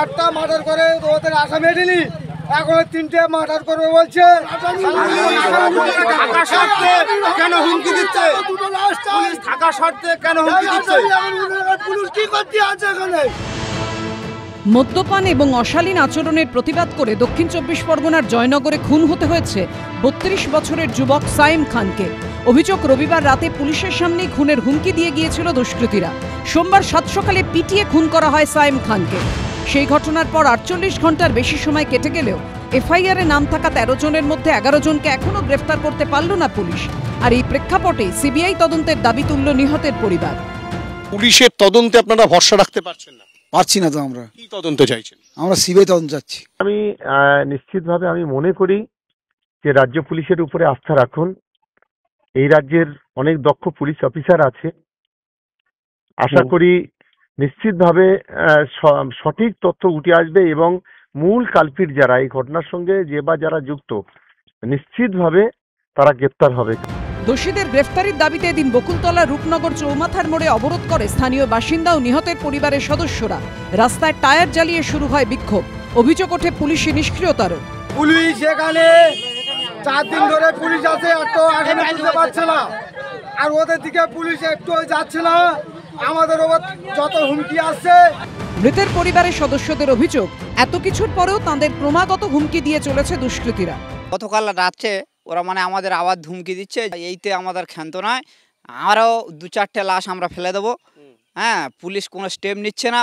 একটা মার্ডার করে ওদের আসামি এডিনি এখন তিনটে মার্ডার করবে বলছে। কেন হুমকি দিচ্ছে? থাকা সত্ত্বে কেন হুমকি দিচ্ছে? পুলিশ কি করতে আছে এখানে? মদ্যপান এবং অশালীন আচরণের প্রতিবাদ করে দক্ষিণ 24 পরগনার জয়নগরে খুন হতে হয়েছে 32 বছরের যুবক সাইম খানকে। অভিযোগ, রবিবার রাতে পুলিশের সামনেই খুনের হুমকি দিয়ে গিয়েছিল দুষ্কৃতীরা। সোমবার সাত সকালে পিটিয়ে খুন করা হয় সাইম খানকে। সেই ঘটনার পর 48 ঘন্টার বেশি সময় কেটে গেলেও এফআইআরে নাম থাকা 13 জনের মধ্যে 11 জনকে এখনো গ্রেফতার করতে পারল না পুলিশ। আর এই প্রেক্ষাপটে সিবিআই তদন্তের দাবি তুলল নিহতের পরিবার। পুলিশের তদন্তে আপনারা ভরসা রাখতে পারছেন না? পারছি না তো। আমরা কি তদন্ত চাইছেন? আমরা সিবিআই তদন্ত চাচ্ছি। আমি নিশ্চিতভাবে আমি মনে করি যে রাজ্য পুলিশের উপরে আস্থা রাখুন। এই রাজ্যের অনেক দক্ষ পুলিশ অফিসার আছে। আশা করি নিশ্চিতভাবে সঠিক তথ্য উঠে আসবে এবং মূল কালপিট যারা এই ঘটনার সঙ্গে যারা যুক্ত নিশ্চিতভাবে তারা গ্রেপ্তার হবে। দোষীদের গ্রেফতারির দাবিতে এদিন বকুলতলা রূপনগর চৌমাথার মোড়ে অবরোধ করে স্থানীয় বাসিন্দা ও নিহতের পরিবারের সদস্যরা। রাস্তায় টায়ার জ্বালিয়ে শুরু হয় বিক্ষোভ। অভিযোগ ওঠে পুলিশি নিষ্ক্রিয়তারও। পুলিশ এখানে 4 দিন ধরে পুলিশ আছে, একটু এখানে বুঝতে পারছে না। আর ওদের দিকে পুলিশ একটু যাচ্ছে না। আমাদের ওপর যত হুমকি আসছে। মৃতের পরিবারের সদস্যদের অভিযোগ, এত কিছুর পরেও তাদের ক্রমাগত হুমকি দিয়ে চলেছে দুষ্কৃতীরা। গতকাল রাত্রে ওরা আমাদের আবার ধুমকি দিচ্ছে, এইতে আমাদের ক্ষান্ত নয়, আরও 2-4টে লাশ আমরা ফেলে দেবো। হ্যাঁ, পুলিশ কোনো স্টেপ নিচ্ছে না,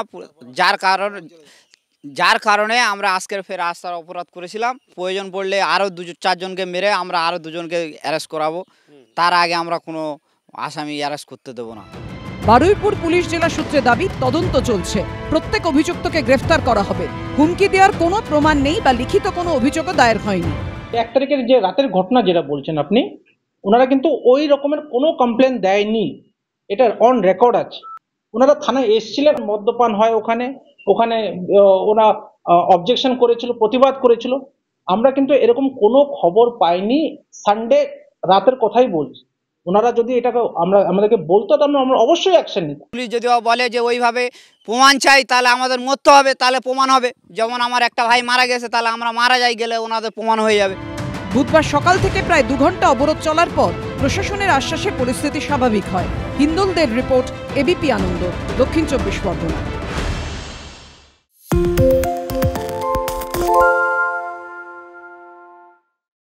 যার কারণে আমরা আজকের ফের রাস্তার অপরাধ করেছিলাম। প্রয়োজন পড়লে আরও 2-4 জনকে মেরে আমরা আরও 2 জনকে অ্যারেস্ট করাবো। তার আগে আমরা কোনো আসামি অ্যারেস্ট করতে দেবো না। বারুইপুর পুলিশ জেলা সূত্রে দাবি, তদন্ত চলছে, প্রত্যেক অভিযুক্তকে গ্রেফতার করা হবে। হুমকি দেওয়ার কোনো প্রমাণ নেই বা লিখিত কোনো অভিযোগও দায়ের হয়নি। 1 তারিখের যে রাতের ঘটনা যেটা বলছেন আপনি, ওনারা কিন্তু ওই রকমের কোনো কমপ্লেন দেয়নি, এটা অন রেকর্ড আছে। ওনারা থানায় এসেছিলেন, মদ্যপান হয় ওখানে ওরা অবজেকশন করেছিল, প্রতিবাদ করেছিল। আমরা কিন্তু এরকম কোনো খবর পাইনি। সানডে রাতের কথাই বলছি। ওনারা যদি এটাকে আমাদেরকে বলতো তাহলে আমরা অবশ্যই অ্যাকশন নিতাম। পুলিশ যদি বলে যে ওইভাবে প্রমাণ চাই, তাহলে আমাদের মরতে হবে, তাহলে প্রমাণ হবে। যেমন আমার একটা ভাই মারা গেছে, তাহলে আমরা মারা যাই, গেলে ওনাদের প্রমাণ হয়ে যাবে। বুধবার সকাল থেকে প্রায় 2 ঘন্টা অবরোধ চলার পর প্রশাসনের আশ্বাসে পরিস্থিতি স্বাভাবিক হয়। হিন্দুলদের রিপোর্ট, এবিপি আনন্দ, দক্ষিণ 24 পরগনা।